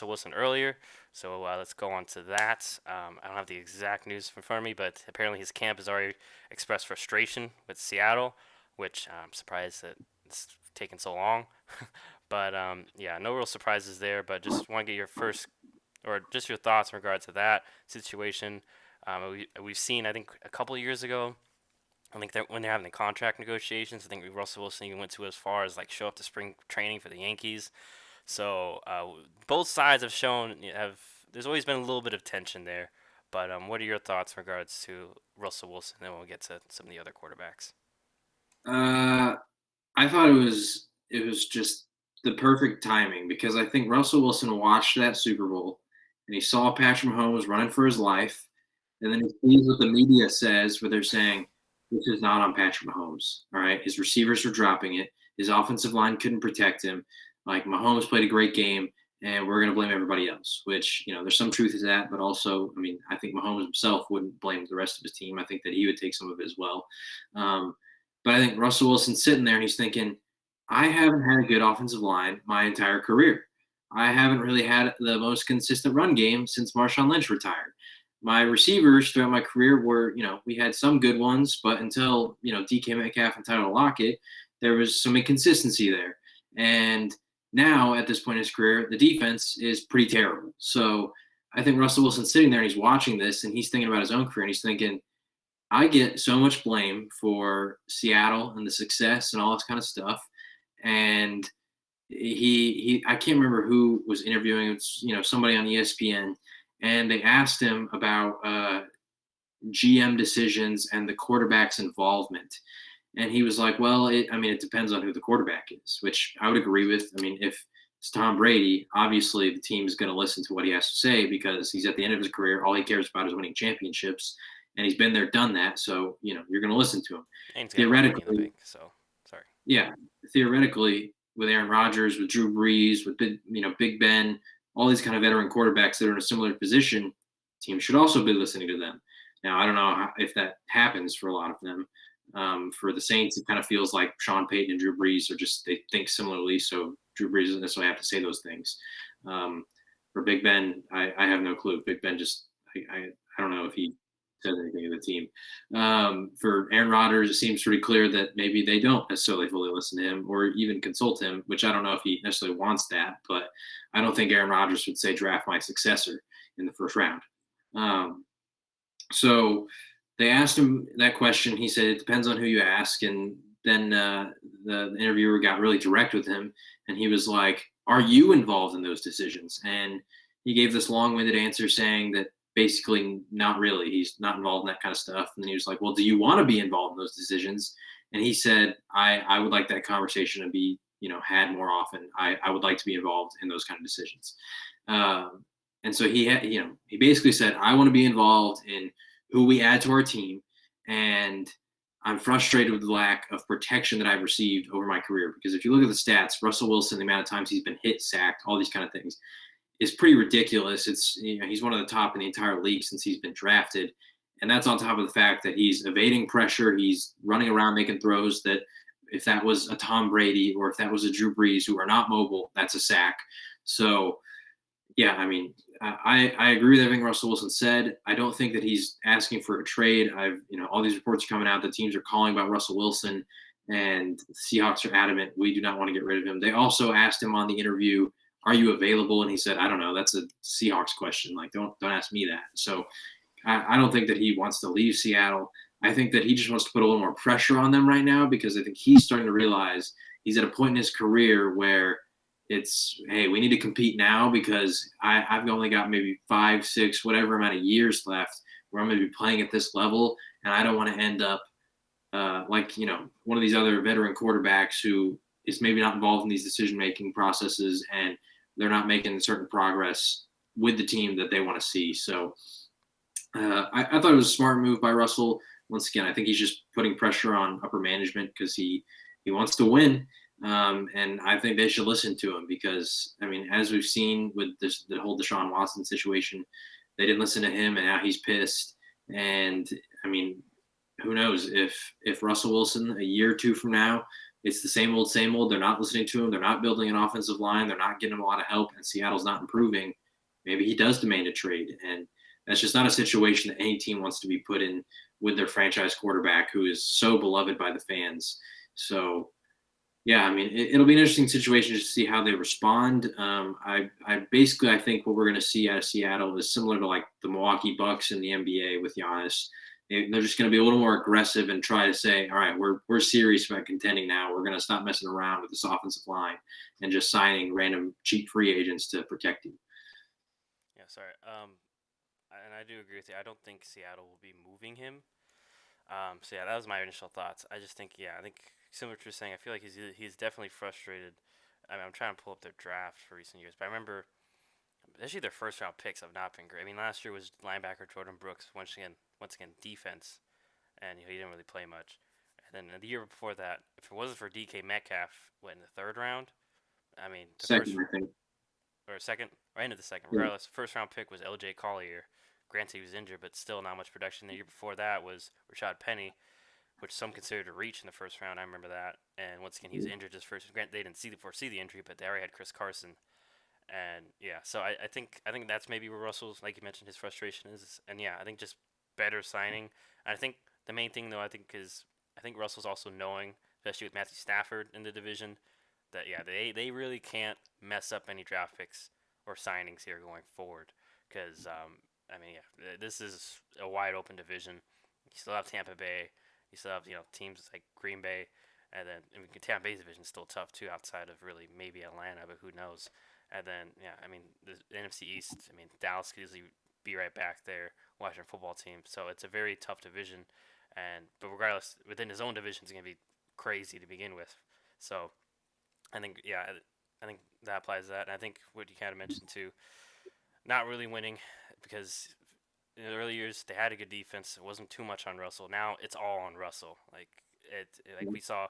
Wilson earlier, so let's go on to that. I don't have the exact news in front of me, but apparently his camp has already expressed frustration with Seattle, which I'm surprised that it's taken so long. But yeah, no real surprises there. But just want to get your first or just your thoughts in regard to that situation. We've seen, I think, a couple of years ago. I think that when they're having the contract negotiations, I think Russell Wilson even went to as far as like show up to spring training for the Yankees. So both sides have shown have there's always been a little bit of tension there. But what are your thoughts in regards to Russell Wilson? Then we'll get to some of the other quarterbacks. Uh, I thought it was just the perfect timing because I think Russell Wilson watched that Super Bowl and he saw Patrick Mahomes running for his life, and then he sees what the media says, where they're saying this is not on Patrick Mahomes. All right, his receivers were dropping it, his offensive line couldn't protect him. Like Mahomes played a great game, and we're going to blame everybody else. Which there's some truth to that, but also, I mean, I think Mahomes himself wouldn't blame the rest of his team. I think that he would take some of it as well. Um, but I think Russell Wilson's sitting there and he's thinking, I haven't had a good offensive line my entire career. I haven't really had the most consistent run game since Marshawn Lynch retired. My receivers throughout my career were, we had some good ones, but until, DK Metcalf and Tyler Lockett, there was some inconsistency there. And now at this point in his career, the defense is pretty terrible. So I think Russell Wilson's sitting there and he's watching this and he's thinking about his own career and he's thinking, I get so much blame for Seattle and the success and all this kind of stuff. And he I can't remember who was interviewing, it's, somebody on ESPN, and they asked him about GM decisions and the quarterback's involvement. And he was like, well, it depends on who the quarterback is, which I would agree with. I mean, if it's Tom Brady, obviously the team is going to listen to what he has to say because he's at the end of his career. All he cares about is winning championships. And he's been there, done that. So, you're going to listen to him. And he's got a lot of money in the Theoretically, bank, so sorry. yeah, theoretically, with Aaron Rodgers, with Drew Brees, with Big Ben, all these kind of veteran quarterbacks that are in a similar position, teams should also be listening to them. Now, I don't know if that happens for a lot of them. For the Saints, it kind of feels like Sean Payton and Drew Brees are just they think similarly, so Drew Brees doesn't necessarily have to say those things. For Big Ben, I have no clue. Big Ben just I don't know if he says anything to the team. For Aaron Rodgers, it seems pretty clear that maybe they don't necessarily fully listen to him or even consult him, which I don't know if he necessarily wants that, but I don't think Aaron Rodgers would say draft my successor in the first round. Um, so they asked him that question. He said it depends on who you ask, and then the interviewer got really direct with him, and he was like, "Are you involved in those decisions?" And he gave this long-winded answer saying that basically not really. He's not involved in that kind of stuff. And then he was like, "Well, do you want to be involved in those decisions?" And he said, "I would like that conversation to be had more often. I would like to be involved in those kind of decisions." Um, and so he basically said, "I want to be involved in who we add to our team, and I'm frustrated with the lack of protection that I've received over my career. Because if you look at the stats, Russell Wilson, the amount of times he's been hit, sacked, all these kind of things, is pretty ridiculous. It's he's one of the top in the entire league since he's been drafted, and that's on top of the fact that he's evading pressure, he's running around making throws that if that was a Tom Brady or if that was a Drew Brees who are not mobile, that's a sack. So yeah, I mean, I agree with everything Russell Wilson said. I don't think that he's asking for a trade. All these reports are coming out that teams are calling about Russell Wilson, and the Seahawks are adamant we do not want to get rid of him. They also asked him on the interview, "Are you available?" And he said, "I don't know. That's a Seahawks question. Like, don't ask me that." So I don't think that he wants to leave Seattle. I think that he just wants to put a little more pressure on them right now because I think he's starting to realize he's at a point in his career where it's, hey, we need to compete now because I've only got maybe 5, 6, whatever amount of years left where I'm going to be playing at this level, and I don't want to end up like one of these other veteran quarterbacks who is maybe not involved in these decision making processes and they're not making certain progress with the team that they want to see. So I thought it was a smart move by Russell. Once again, I think he's just putting pressure on upper management because he wants to win. And I think they should listen to him because, I mean, as we've seen with the whole Deshaun Watson situation, they didn't listen to him, and now he's pissed. And I mean, who knows if Russell Wilson a year or two from now it's the same old. They're not listening to him. They're not building an offensive line. They're not getting him a lot of help, and Seattle's not improving. Maybe he does demand a trade, and that's just not a situation that any team wants to be put in with their franchise quarterback who is so beloved by the fans. So yeah, I mean, it'll be an interesting situation to see how they respond. I think what we're going to see out of Seattle is similar to like the Milwaukee Bucks in the NBA with Giannis. They're just going to be a little more aggressive and try to say, all right, we're serious about contending now. We're going to stop messing around with this offensive line and just signing random cheap free agents to protect you. Yeah, sorry. And I do agree with you. I don't think Seattle will be moving him. So yeah, that was my initial thoughts. I just think, yeah, I think similar to what you're saying, I feel like he's definitely frustrated. I mean, I'm trying to pull up their draft for recent years, but I remember especially their first round picks have not been great. I mean, last year was linebacker Jordan Brooks once again defense, and he didn't really play much. And then the year before that, if it wasn't for DK Metcalf, in the third round, I mean, the first Second, I think. or second, or end of the second, Yeah. regardless, first round pick was LJ Collier. Granted, he was injured, but still not much production. The year before that was Rashad Penny, which some considered a reach in the first round. I remember that. And once again, he was injured his first. Grant they didn't foresee the injury, but they already had Chris Carson. And yeah, so I think that's maybe where Russell's, like you mentioned, his frustration is. And yeah, I think just better signing. And I think the main thing though, I think Russell's also knowing, especially with Matthew Stafford in the division, that yeah, they really can't mess up any draft picks or signings here going forward. Because I mean, yeah, this is a wide open division. You still have Tampa Bay. You still have teams like Green Bay, and then I mean, Tampa Bay's division is still tough too, outside of really maybe Atlanta, but who knows? And then yeah, I mean the NFC East. I mean Dallas could easily be right back there, Washington football team. So it's a very tough division, but regardless, within his own division, it's gonna be crazy to begin with. So I think yeah, I think that applies to that. And I think what you kind of mentioned too, not really winning because in the early years they had a good defense. It wasn't too much on Russell. Now it's all on Russell. Like we saw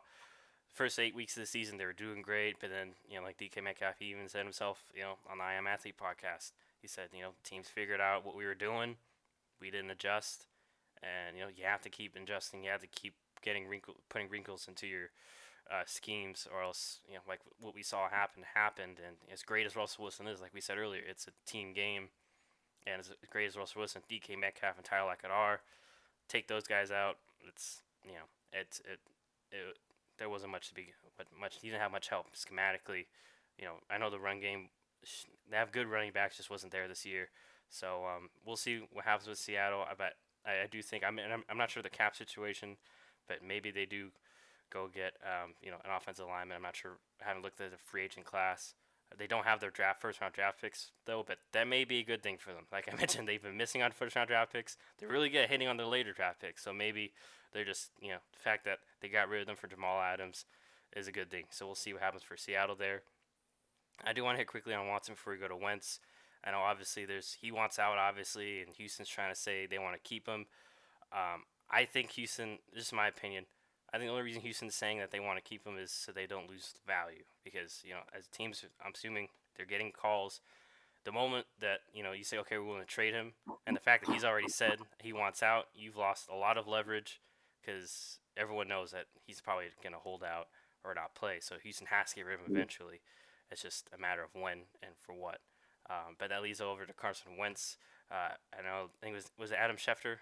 first 8 weeks of the season they were doing great, but then like DK Metcalf he even said himself on the I Am Athlete podcast, he said teams figured out what we were doing, we didn't adjust, and you have to keep adjusting. You have to keep putting wrinkles into your schemes, or else like what we saw happened. And as great as Russell Wilson is, like we said earlier, it's a team game. And as great as Russell Wilson, DK Metcalf, and Tyler Lockett are, take those guys out. It's it there wasn't much to be much. He didn't have much help schematically. I know the run game. They have good running backs, just wasn't there this year. So we'll see what happens with Seattle. I do think I'm not sure the cap situation, but maybe they do go get an offensive lineman. I'm not sure. I haven't looked at the free agent class. They don't have their first round draft picks though, but that may be a good thing for them. Like I mentioned, they've been missing on first round draft picks. They're really good at hitting on the later draft picks. So maybe they're just the fact that they got rid of them for Jamal Adams is a good thing. So we'll see what happens for Seattle there. I do want to hit quickly on Watson before we go to Wentz. I know obviously he wants out obviously, and Houston's trying to say they want to keep him. I think Houston, this is my opinion. I think the only reason Houston's saying that they want to keep him is so they don't lose value. Because as teams, I'm assuming they're getting calls. The moment that you say, okay, we're willing to trade him, and the fact that he's already said he wants out, you've lost a lot of leverage because everyone knows that he's probably going to hold out or not play. So Houston has to get rid of him eventually. It's just a matter of when and for what. But that leads over to Carson Wentz. I think it was Adam Schefter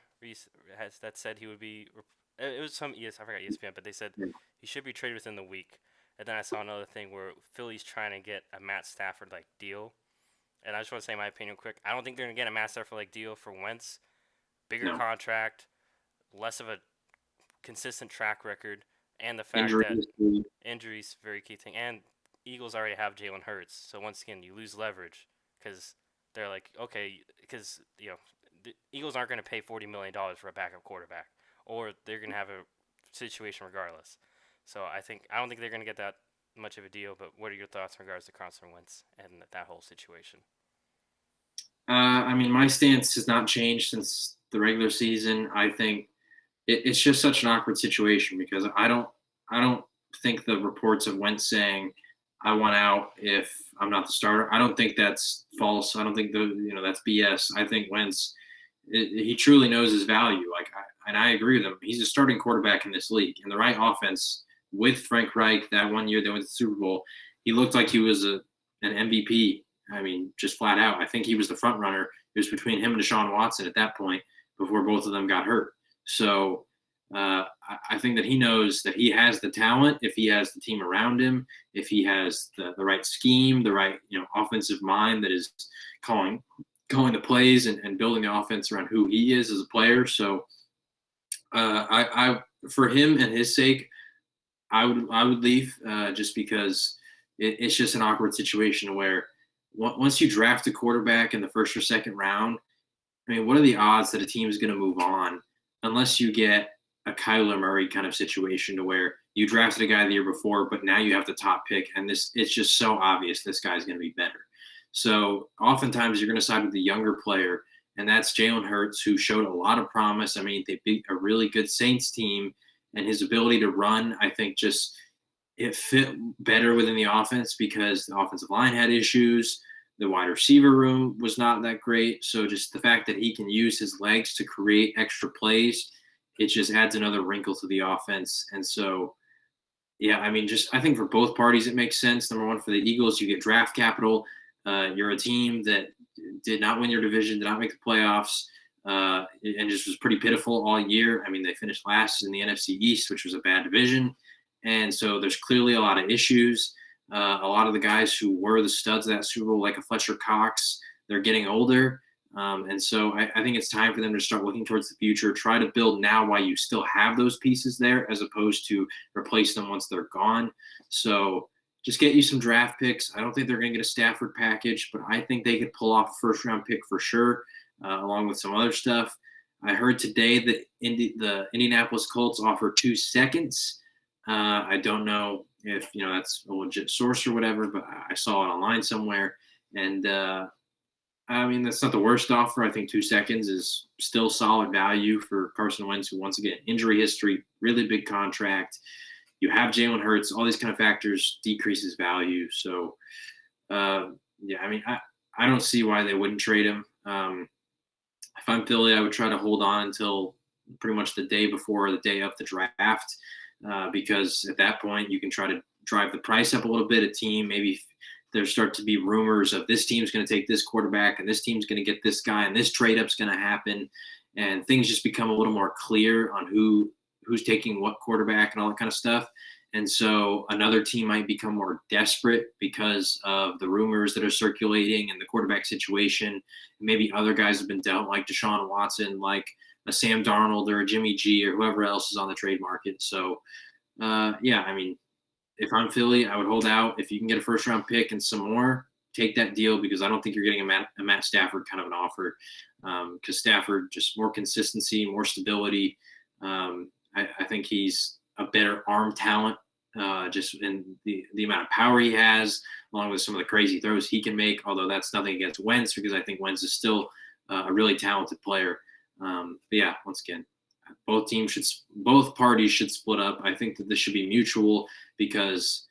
that said he would be. It was I forgot ESPN, but they said he should be traded within the week. And then I saw another thing where Philly's trying to get a Matt Stafford like deal. And I just want to say my opinion quick. I don't think they're gonna get a Matt Stafford like deal for Wentz. Bigger No. contract, less of a consistent track record, and the fact that Injuries. injuries very key thing. And Eagles already have Jalen Hurts, so once again you lose leverage because they're like okay because the Eagles aren't gonna pay $40 million for a backup quarterback, or they're gonna have a situation regardless. So I don't think they're gonna get that much of a deal. But what are your thoughts in regards to Carson Wentz and that whole situation? I mean, my stance has not changed since the regular season. I think it's just such an awkward situation because I don't think the reports of Wentz saying I want out if I'm not the starter. I don't think that's false. I don't think that's BS. I think Wentz he truly knows his value. And I agree with him. He's a starting quarterback in this league. In the right offense, with Frank Reich that one year they went to the Super Bowl. He looked like he was an MVP. I mean, just flat out. I think he was the front runner. It was between him and Deshaun Watson at that point before both of them got hurt. So I think that he knows that he has the talent if he has the team around him, if he has the right scheme, the right offensive mind that is calling the plays and building the offense around who he is as a player. So I for him and his sake, I would leave just because it's just an awkward situation where once you draft a quarterback in the first or second round, I mean, what are the odds that a team is going to move on unless you get a Kyler Murray kind of situation to where you drafted a guy the year before, but now you have the top pick, and it's just so obvious this guy's going to be better. So oftentimes you're going to side with the younger player, and that's Jalen Hurts, who showed a lot of promise. I mean, they beat a really good Saints team, and his ability to run, I think, just it fit better within the offense because the offensive line had issues. The wide receiver room was not that great. So just the fact that he can use his legs to create extra plays, it just adds another wrinkle to the offense. And so, yeah, I mean, just I think for both parties it makes sense. Number one, for the Eagles, you get draft capital. You're a team that did not win your division, did not make the playoffs, and just was pretty pitiful all year. I mean, they finished last in the NFC East, which was a bad division. And so there's clearly a lot of issues. A lot of the guys who were the studs of that Super Bowl, like a Fletcher Cox, they're getting older. And so I think it's time for them to start looking towards the future, try to build now while you still have those pieces there, as opposed to replace them once they're gone. So just get you some draft picks. I don't think they're going to get a Stafford package, but I think they could pull off a first round pick for sure, along with some other stuff. I heard today that the Indianapolis Colts offer 2 seconds. I don't know if that's a legit source or whatever, but I saw it online somewhere, and I mean that's not the worst offer. I think 2 seconds is still solid value for Carson Wentz, who once again injury history, really big contract. You have Jalen Hurts, all these kind of factors decreases value. So yeah, I mean I don't see why they wouldn't trade him. If I'm Philly, I would try to hold on until pretty much the day before or the day of the draft, because at that point you can try to drive the price up a little bit. A team maybe there start to be rumors of this team's going to take this quarterback and this team's going to get this guy and this trade up's going to happen, and things just become a little more clear on who's taking what quarterback and all that kind of stuff. And so another team might become more desperate because of the rumors that are circulating and the quarterback situation. Maybe other guys have been dealt, like Deshaun Watson, like a Sam Darnold or a Jimmy G or whoever else is on the trade market. So, yeah, I mean, if I'm Philly, I would hold out. If you can get a first round pick and some more, take that deal, because I don't think you're getting a Matt Stafford kind of an offer. Because Stafford, just more consistency, more stability. I think he's a better arm talent, just in the amount of power he has, along with some of the crazy throws he can make. Although that's nothing against Wentz, because I think Wentz is still a really talented player. But yeah, once again, both parties should split up. I think that this should be mutual, because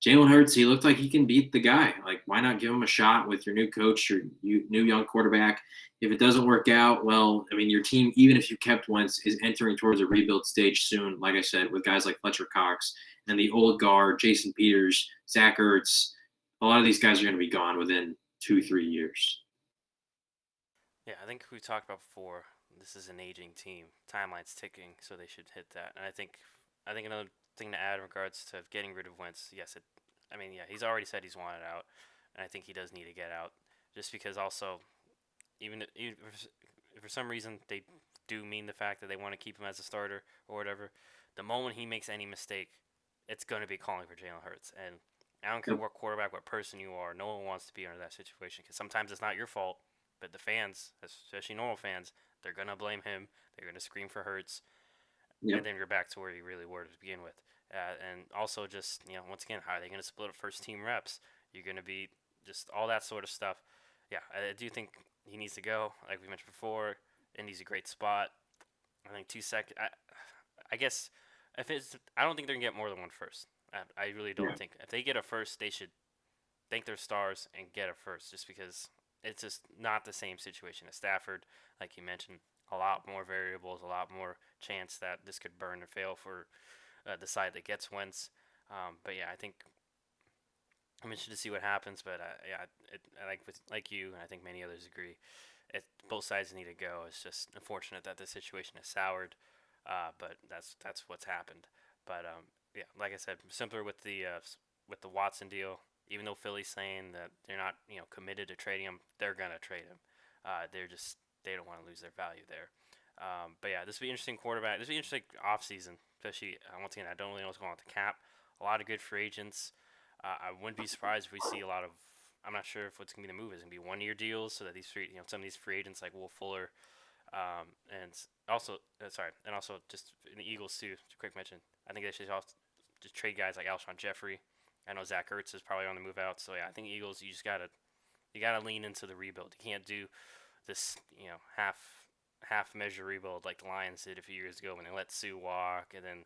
Jalen Hurts, he looked like he can beat the guy. Like, why not give him a shot with your new coach, your new young quarterback? If it doesn't work out, well, I mean, your team, even if you kept Wentz, is entering towards a rebuild stage soon, like I said, with guys like Fletcher Cox and the old guard, Jason Peters, Zach Ertz. A lot of these guys are going to be gone within 2-3 years. Yeah, I think we talked about before. This is an aging team. Timeline's ticking, so they should hit that. And I think another thing to add in regards to getting rid of Wentz. Yes, I mean, yeah, he's already said he's wanted out, and I think he does need to get out, just because also, even if for some reason they do mean the fact that they want to keep him as a starter or whatever, the moment he makes any mistake, it's going to be calling for Jalen Hurts. And I don't care Yep. what quarterback, what person you are, no one wants to be under that situation, because sometimes it's not your fault, but the fans, especially normal fans, they're going to blame him. They're going to scream for Hurts, and Yep. then you're back to where you really were to begin with. And also, just once again, how are they going to split up first team reps? You're going to be just all that sort of stuff. Yeah, I do think he needs to go. Like we mentioned before, Indy's a great spot. I think 2 seconds. I guess if it's, I don't think they're gonna get more than one first. I really don't Yeah. think. If they get a first, they should thank their stars and get a first, just because it's just not the same situation as Stafford. Like you mentioned, a lot more variables, a lot more chance that this could burn and fail for the side that gets Wentz. But yeah, I think I'm interested to see what happens. But yeah, I like you, and I think many others agree. Both sides need to go. It's just unfortunate that the situation is soured, but that's what's happened. But yeah, like I said, simpler with the Watson deal. Even though Philly's saying that they're not committed to trading him, they're gonna trade him. They don't want to lose their value there. But yeah, this will be interesting quarterback. This will be interesting off season, especially once again I don't really know what's going on with the cap. A lot of good free agents. I wouldn't be surprised if we see a lot of. I'm not sure if what's gonna be the move is gonna be 1 year deals so that some of these free agents like Will Fuller, and also sorry, and also just in the Eagles too. Quick mention. I think they should also just trade guys like Alshon Jeffrey. I know Zach Ertz is probably on the move out, so yeah, I think Eagles you gotta lean into the rebuild. You can't do this half measure rebuild like the Lions did a few years ago when they let Sue walk, and then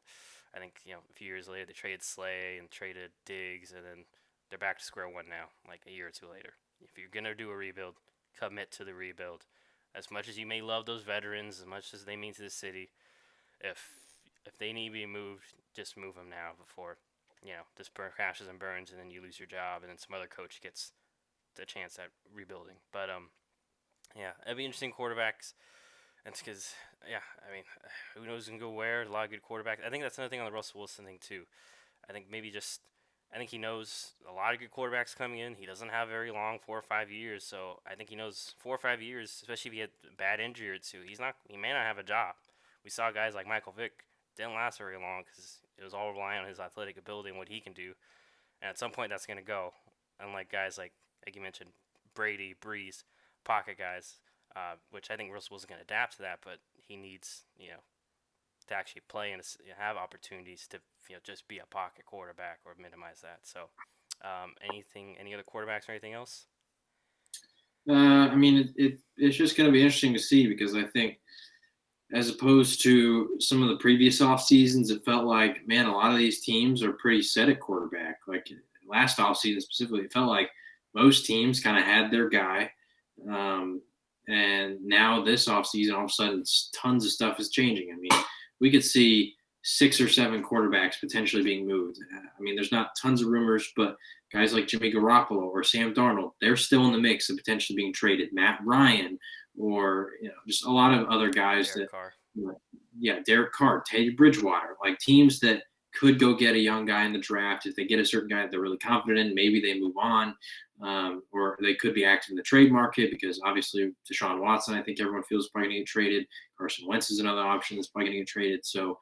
I think a few years later they traded Slay and traded Diggs, and then they're back to square one now, like a year or two later. If you're gonna do a rebuild, commit to the rebuild. As much as you may love those veterans, as much as they mean to the city, if if they need to be moved, just move them now before this crashes and burns, and then you lose your job, and then some other coach gets the chance at rebuilding. But yeah, it'd be interesting quarterbacks. And it's because, yeah, I mean, who knows who can go where? A lot of good quarterbacks. I think that's another thing on the Russell Wilson thing too. I think maybe just, I think he knows a lot of good quarterbacks coming in. He doesn't have very long, 4 or 5 years. So I think he knows 4 or 5 years, especially if he had a bad injury or two. He may not have a job. We saw guys like Michael Vick didn't last very long because it was all relying on his athletic ability and what he can do. And at some point, that's going to go. Unlike guys like you mentioned, Brady, Breeze, pocket guys, which I think Russell Wilson's going to adapt to that, but he needs to actually play and have opportunities to just be a pocket quarterback or minimize that. So, any other quarterbacks or anything else? I mean, it's just going to be interesting to see because I think, as opposed to some of the previous off seasons, it felt like, man, a lot of these teams are pretty set at quarterback. Like last off season specifically, it felt like most teams kind of had their guy. Um, and now this off season, all of a sudden, tons of stuff is changing. I mean, we could see 6 or 7 quarterbacks potentially being moved. I mean, there's not tons of rumors, but guys like Jimmy Garoppolo or Sam Darnold, they're still in the mix of potentially being traded. Matt Ryan, or just a lot of other guys Derek that, Carr. yeah, Derek Carr, Teddy Bridgewater, like teams that could go get a young guy in the draft. If they get a certain guy that they're really confident in, maybe they move on, or they could be active in the trade market because obviously Deshaun Watson, I think everyone feels probably going to get traded. Carson Wentz is another option that's probably going to get traded. So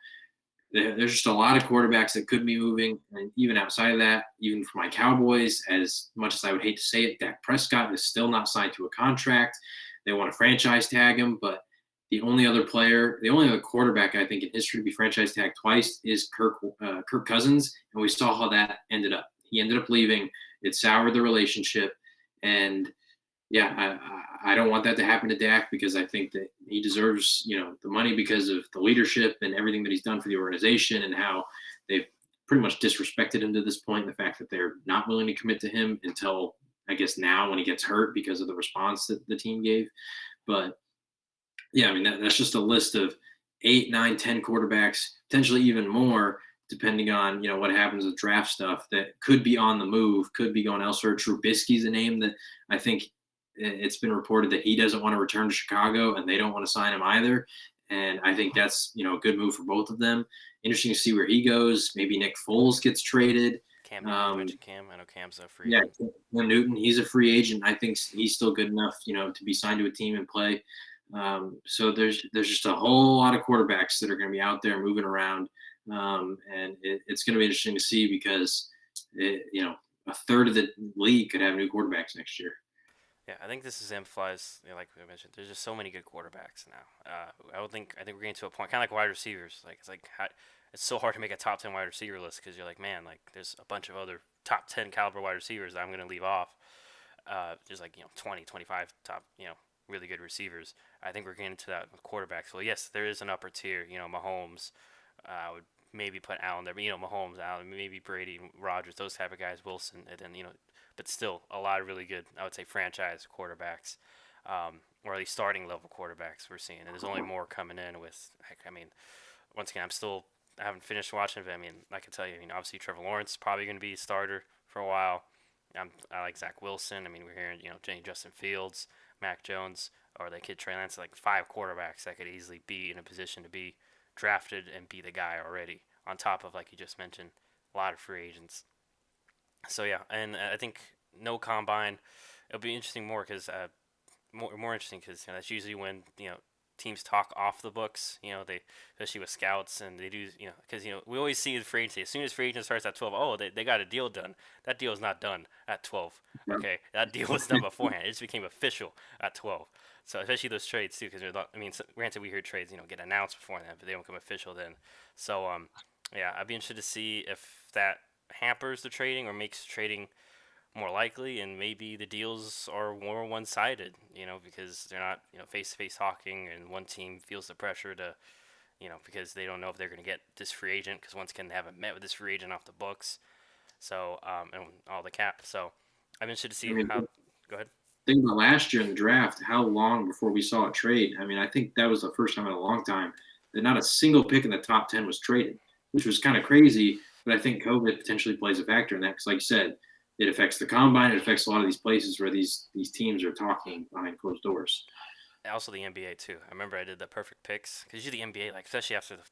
there's just a lot of quarterbacks that could be moving. And even outside of that, even for my Cowboys, as much as I would hate to say it, Dak Prescott is still not signed to a contract. They want to franchise tag him, but the only other quarterback I think in history to be franchise tagged twice is Kirk Cousins, and we saw how that ended up. He ended up leaving. It soured the relationship, and yeah, I don't want that to happen to Dak because I think that he deserves the money because of the leadership and everything that he's done for the organization and how they've pretty much disrespected him to this point. The fact that they're not willing to commit to him until I guess now when he gets hurt because of the response that the team gave, but yeah, I mean that's just a list of 8, 9, 10 quarterbacks, potentially even more, depending on what happens with draft stuff that could be on the move, could be going elsewhere. Trubisky's a name that I think it's been reported that he doesn't want to return to Chicago, and they don't want to sign him either. And I think that's a good move for both of them. Interesting to see where he goes. Maybe Nick Foles gets traded. Cam Newton. You mentioned Cam. I know Cam's a free Yeah, agent. Cam Newton. He's a free agent. I think he's still good enough, to be signed to a team and play. So there's just a whole lot of quarterbacks that are going to be out there moving around, and it's going to be interesting to see because a third of the league could have new quarterbacks next year. Yeah, I think this is amplifies. Like I mentioned, there's just so many good quarterbacks now. I think we're getting to a point, kind of like wide receivers. Like it's so hard to make a top 10 wide receiver list because you're like, man, like there's a bunch of other top 10 caliber wide receivers that I'm gonna leave off. There's like 20, 25 top really good receivers. I think we're getting into that with quarterbacks. Well, yes, there is an upper tier. Mahomes. I would maybe put Allen there, but Mahomes, Allen, maybe Brady, Rodgers, those type of guys, Wilson, and then but still a lot of really good, I would say, franchise quarterbacks, or at least starting level quarterbacks we're seeing, and there's only more coming in with. Heck, I mean, once again, I'm still I haven't finished watching it. But I mean, I can tell you. I mean, obviously Trevor Lawrence is probably going to be a starter for a while. I like Zach Wilson. I mean, we're hearing Justin Fields, Mac Jones, or the kid Trey Lance, like five quarterbacks that could easily be in a position to be drafted and be the guy already. On top of, like you just mentioned, a lot of free agents. So yeah, and I think no combine. It'll be interesting more because more interesting because that's usually when teams talk off the books. They, especially with scouts, and they do because we always see the free agency as soon as free agent starts at 12. Oh, they got a deal done. That deal is not done at 12. Okay, that deal was done beforehand. It just became official at 12. So especially those trades too, because I mean, granted we hear trades get announced beforehand, but they don't become official then. So yeah, I'd be interested to see if that hampers the trading or makes trading more likely, and maybe the deals are more one-sided, because they're not, face-to-face talking, and one team feels the pressure to, because they don't know if they're going to get this free agent, because once again they haven't met with this free agent off the books, so and all the cap. So I'm interested to I see mean, how. Go ahead. think about last year in the draft, how long before we saw a trade? I mean, I think that was the first time in a long time that not a single pick in the top 10 was traded, which was kind of crazy. But I think COVID potentially plays a factor in that because, like you said, it affects the combine. It affects a lot of these places where these teams are talking behind closed doors. Also the NBA too. I remember I did the perfect picks because usually the NBA, like especially after the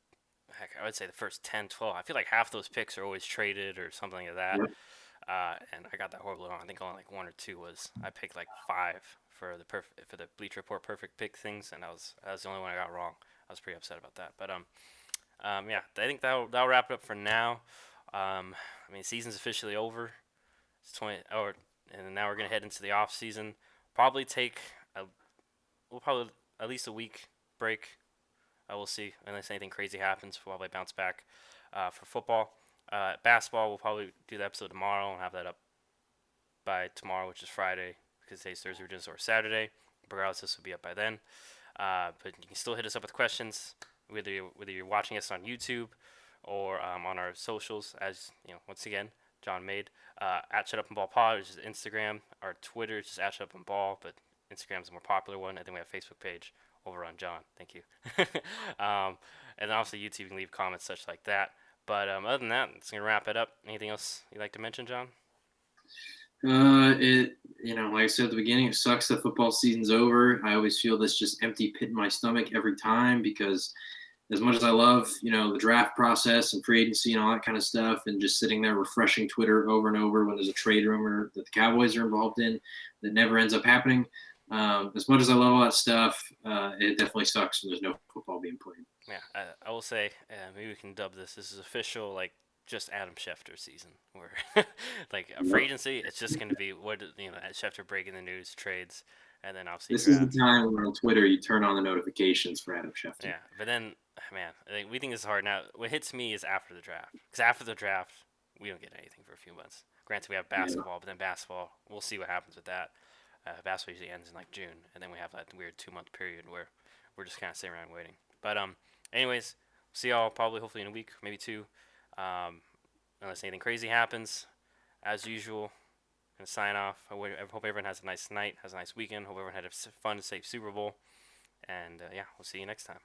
heck, I would say the first 10, 12. I feel like half those picks are always traded or something like that. Yep. And I got that horribly wrong. I think only like one or two was. I picked like five for the Bleacher Report perfect pick things, and that was the only one I got wrong. I was pretty upset about that. But yeah, I think that'll wrap it up for now. I mean, season's officially over. It's 20 or and now we're gonna head into the off season. Probably take a we'll probably at least a week break. I will see unless anything crazy happens. We'll probably bounce back for football. Basketball, we'll probably do the episode tomorrow and have that up by tomorrow, which is Friday, because today's Thursday, we're doing this over Saturday. Regardless, this will be up by then. But you can still hit us up with questions, whether you're watching us on YouTube or on our socials. As once again, John made at Shut Up and Ball Pod, which is Instagram. Our Twitter is just at Shut Up and Ball, but Instagram's a more popular one. I think we have a Facebook page over on John. Thank you. And obviously YouTube, you can leave comments such like that. But other than that, it's gonna wrap it up. Anything else you'd like to mention, John? It like I said at the beginning, it sucks that football season's over. I always feel this just empty pit in my stomach every time because as much as I love, the draft process and free agency and all that kind of stuff, and just sitting there refreshing Twitter over and over when there's a trade rumor that the Cowboys are involved in that never ends up happening. As much as I love all that stuff, it definitely sucks when there's no football being played. Yeah, I will say maybe we can dub this. This is official, like just Adam Schefter season, where like a free Yep. agency, it's just going to be what Schefter breaking the news, trades, and then obviously This is the draft. time when on Twitter you turn on the notifications for Adam Schefter. Yeah, but then man, we think it's hard now. What hits me is after the draft, because after the draft we don't get anything for a few months. Granted, we have Yeah. basketball, but then basketball, we'll see what happens with that. Basketball usually ends in like June, and then we have that weird 2 month period where we're just kind of sitting around waiting. But anyways, see y'all probably hopefully in a week, maybe two, um, unless anything crazy happens. As usual, gonna sign off. I hope everyone has a nice night, has a nice weekend. Hope everyone had a fun, safe Super Bowl, and yeah, we'll see you next time.